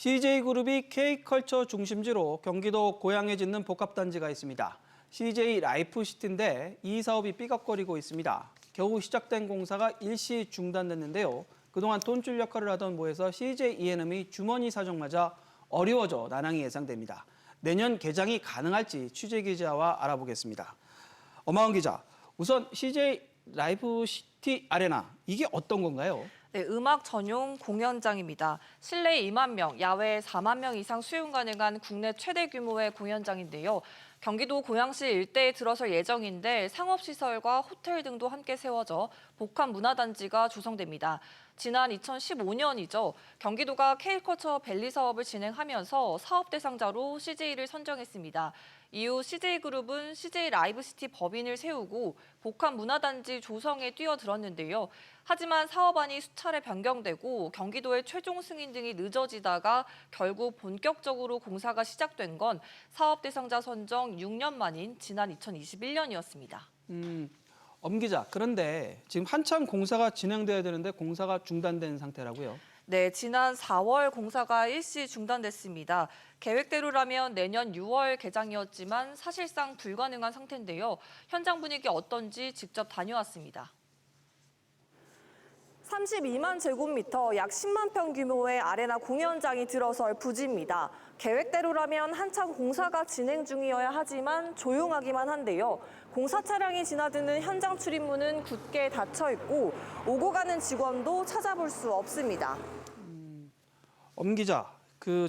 CJ그룹이 K컬처 중심지로 경기도 고양에 짓는 복합단지가 있습니다. CJ 라이프시티인데 이 사업이 삐걱거리고 있습니다. 겨우 시작된 공사가 일시 중단됐는데요. 그동안 돈줄 역할을 하던 모에서 CJ E&M이 주머니 사정 맞아 어려워져 난항이 예상됩니다. 내년 개장이 가능할지 취재 기자와 알아보겠습니다. 엄하원 기자, 우선 CJ 라이프시티 아레나, 이게 어떤 건가요? 네, 음악 전용 공연장입니다. 실내 2만 명, 야외 4만 명 이상 수용 가능한 국내 최대 규모의 공연장인데요. 경기도 고양시 일대에 들어설 예정인데 상업시설과 호텔 등도 함께 세워져 복합문화단지가 조성됩니다. 지난 2015년이죠. 경기도가 K컬처 밸리 사업을 진행하면서 사업 대상자로 CJ를 선정했습니다. 이후 CJ그룹은 CJ 라이브시티 법인을 세우고 복합문화단지 조성에 뛰어들었는데요. 하지만 사업안이 수차례 변경되고 경기도의 최종 승인 등이 늦어지다가 결국 본격적으로 공사가 시작된 건 사업 대상자 선정 6년 만인 지난 2021년이었습니다. 엄 기자, 그런데 지금 한참 공사가 진행돼야 되는데 공사가 중단된 상태라고요? 네, 지난 4월 공사가 일시 중단됐습니다. 계획대로라면 내년 6월 개장이었지만 사실상 불가능한 상태인데요. 현장 분위기 어떤지 직접 다녀왔습니다. 32만 제곱미터, 약 10만 평 규모의 아레나 공연장이 들어설 부지입니다. 계획대로라면 한참 공사가 진행 중이어야 하지만 조용하기만 한데요. 공사 차량이 지나드는 현장 출입문은 굳게 닫혀 있고 오고 가는 직원도 찾아볼 수 없습니다. 엄 기자,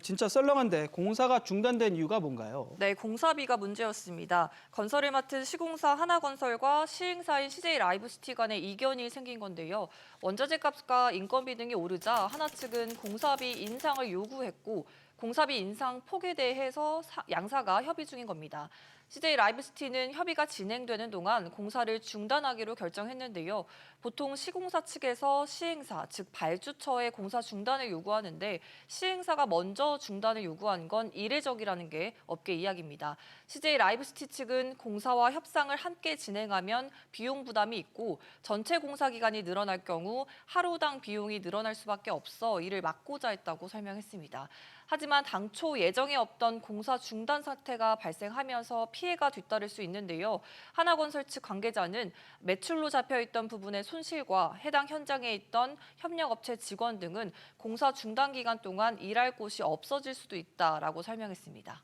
진짜 썰렁한데 공사가 중단된 이유가 뭔가요? 네, 공사비가 문제였습니다. 건설을 맡은 시공사 하나건설과 시행사인 CJ 라이브시티 간의 이견이 생긴 건데요. 원자재 값과 인건비 등이 오르자 하나 측은 공사비 인상을 요구했고 공사비 인상 폭에 대해서 양사가 협의 중인 겁니다. CJ 라이브시티는 협의가 진행되는 동안 공사를 중단하기로 결정했는데요. 보통 시공사 측에서 시행사, 즉 발주처의 공사 중단을 요구하는데 시행사가 먼저 중단을 요구한 건 이례적이라는 게 업계 이야기입니다. CJ 라이브시티 측은 공사와 협상을 함께 진행하면 비용 부담이 있고 전체 공사 기간이 늘어날 경우 하루당 비용이 늘어날 수밖에 없어 이를 막고자 했다고 설명했습니다. 하지만 당초 예정에 없던 공사 중단 사태가 발생하면서 피해가 뒤따를 수 있는데요. 하나건설 측 관계자는 매출로 잡혀있던 부분의 손실과 해당 현장에 있던 협력업체 직원 등은 공사 중단 기간 동안 일할 곳이 없어질 수도 있다라고 설명했습니다.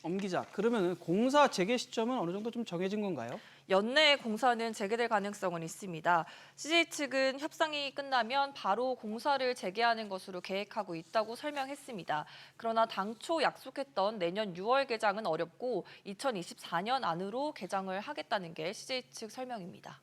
엄 기자, 그러면 공사 재개 시점은 어느 정도 좀 정해진 건가요? 연내에 공사는 재개될 가능성은 있습니다. CJ 측은 협상이 끝나면 바로 공사를 재개하는 것으로 계획하고 있다고 설명했습니다. 그러나 당초 약속했던 내년 6월 개장은 어렵고 2024년 안으로 개장을 하겠다는 게 CJ 측 설명입니다.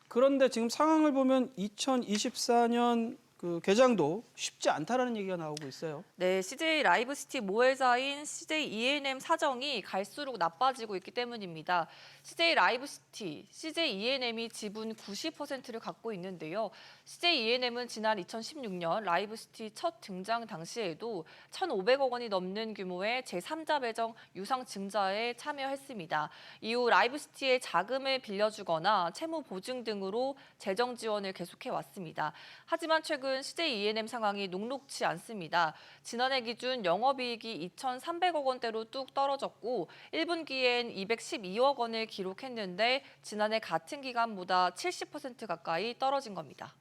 그런데 지금 상황을 보면 2024년 개장도 쉽지 않다라는 얘기가 나오고 있어요. 네, CJ 라이브시티 모회사인 CJ E&M 사정이 갈수록 나빠지고 있기 때문입니다. CJ 라이브시티, CJ E&M이 지분 90%를 갖고 있는데요. CJ E&M은 지난 2016년 라이브시티 첫 등장 당시에도 1,500억 원이 넘는 규모의 제3자 배정 유상 증자에 참여했습니다. 이후 라이브시티에 자금을 빌려주거나 채무 보증 등으로 재정 지원을 계속해 왔습니다. 하지만 최근 CJ E&M 상황이 녹록치 않습니다. 지난해 기준 영업이익이 2,300억 원대로 뚝 떨어졌고 1분기엔 212억 원을 기록했는데 지난해 같은 기간보다 70% 가까이 떨어진 겁니다.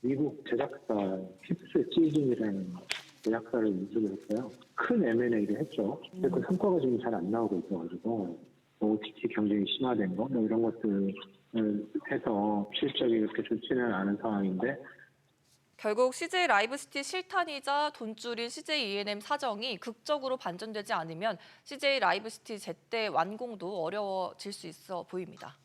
미국 제작사 힙스 시즌이라는 제작사를 인수를 했어요. 큰 M&A를 했죠. 근데 그 성과가 지금 잘 안 나오고 있어가지고 OTT 경쟁이 심화된 거 이런 것들을 해서 실적이 이렇게 좋지는 않은 상황인데 결국 CJ 라이브시티 실탄이자 돈줄인 CJ E&M 사정이 극적으로 반전되지 않으면 CJ 라이브시티 제때 완공도 어려워질 수 있어 보입니다.